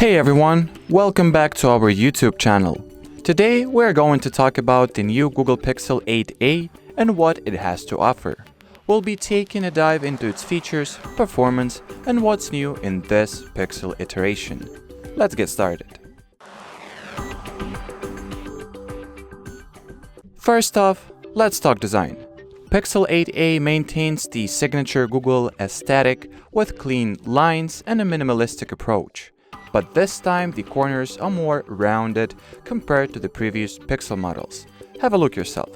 Hey everyone, welcome back to our YouTube channel. Today we're going to talk about the new Google Pixel 8a and what it has to offer. We'll be taking a dive into its features, performance, and what's new in this Pixel iteration. Let's get started. First off, let's talk design. Pixel 8a maintains the signature Google aesthetic with clean lines and a minimalistic approach. But this time the corners are more rounded compared to the previous Pixel models. Have a look yourself.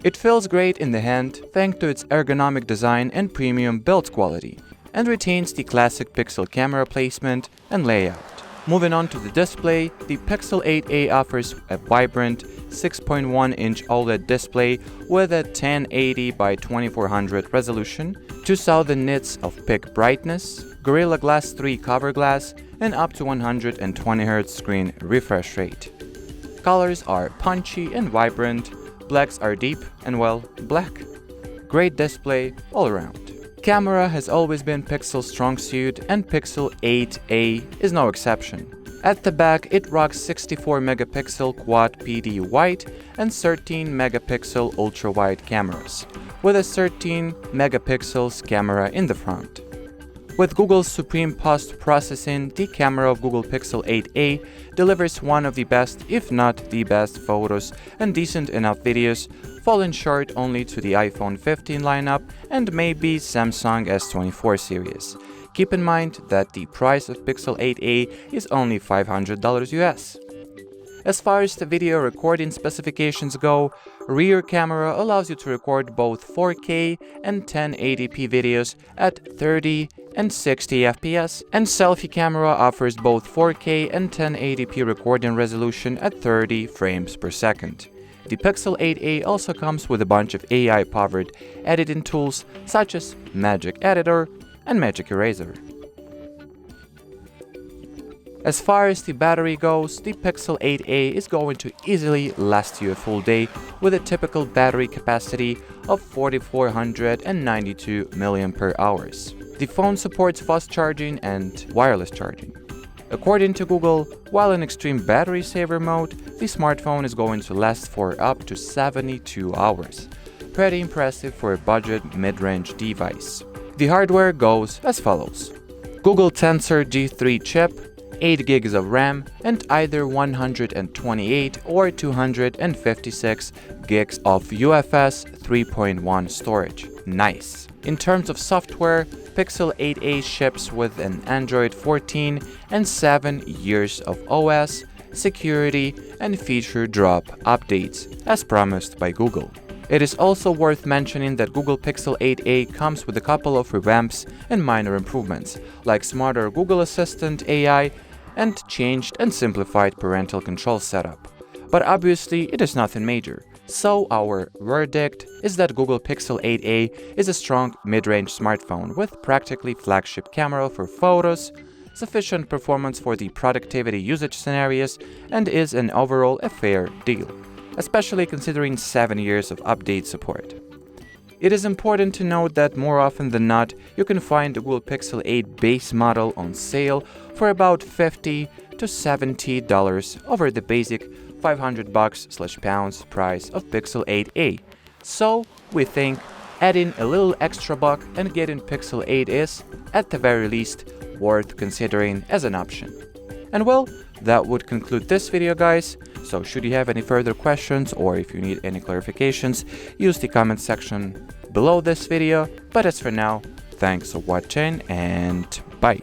It feels great in the hand thanks to its ergonomic design and premium build quality, and retains the classic Pixel camera placement and layout. Moving on to the display, the Pixel 8a offers a vibrant 6.1-inch OLED display with a 1080 by 2400 resolution, 2000 nits of peak brightness, Gorilla Glass 3 cover glass, and up to 120 Hz screen refresh rate. Colors are punchy and vibrant, blacks are deep and well, black. Great display all around. Camera has always been Pixel's strong suit, and Pixel 8a is no exception. At the back, it rocks 64-megapixel quad PD wide and 13-megapixel ultra-wide cameras, with a 13-megapixels camera in the front. With Google's supreme post-processing, the camera of Google Pixel 8a delivers one of the best, if not the best, photos and decent enough videos, falling short only to the iPhone 15 lineup and maybe Samsung S24 series. Keep in mind that the price of Pixel 8a is only $500 US. As far as the video recording specifications go, rear camera allows you to record both 4K and 1080p videos at 30 and 60 FPS, and selfie camera offers both 4K and 1080p recording resolution at 30 frames per second. The Pixel 8a also comes with a bunch of AI-powered editing tools such as Magic Editor and Magic Eraser. As far as the battery goes, the Pixel 8a is going to easily last you a full day with a typical battery capacity of 4492 mAh. The phone supports fast charging and wireless charging. According to Google, while in extreme battery saver mode, the smartphone is going to last for up to 72 hours. Pretty impressive for a budget mid-range device. The hardware goes as follows: Google Tensor G3 chip, 8 gigs of RAM, and either 128 or 256 gigs of UFS 3.1 storage. Nice! In terms of software, Pixel 8a ships with an Android 14 and 7 years of OS, security, and feature drop updates, as promised by Google. It is also worth mentioning that Google Pixel 8a comes with a couple of revamps and minor improvements, like smarter Google Assistant AI and changed and simplified parental control setup. But obviously, it is nothing major. So our verdict is that Google Pixel 8a is a strong mid-range smartphone with practically flagship camera for photos, sufficient performance for the productivity usage scenarios, and is an overall a fair deal, especially considering 7 years of update support. It is important to note that more often than not, you can find the Google Pixel 8 base model on sale for about $50 to $70 over the basic $500/pounds price of Pixel 8a. So we think adding a little extra buck and getting Pixel 8 is, at the very least, worth considering as an option. And well, that would conclude this video, guys. So should you have any further questions or if you need any clarifications, use the comment section below this video. But as for now, thanks for watching and bye.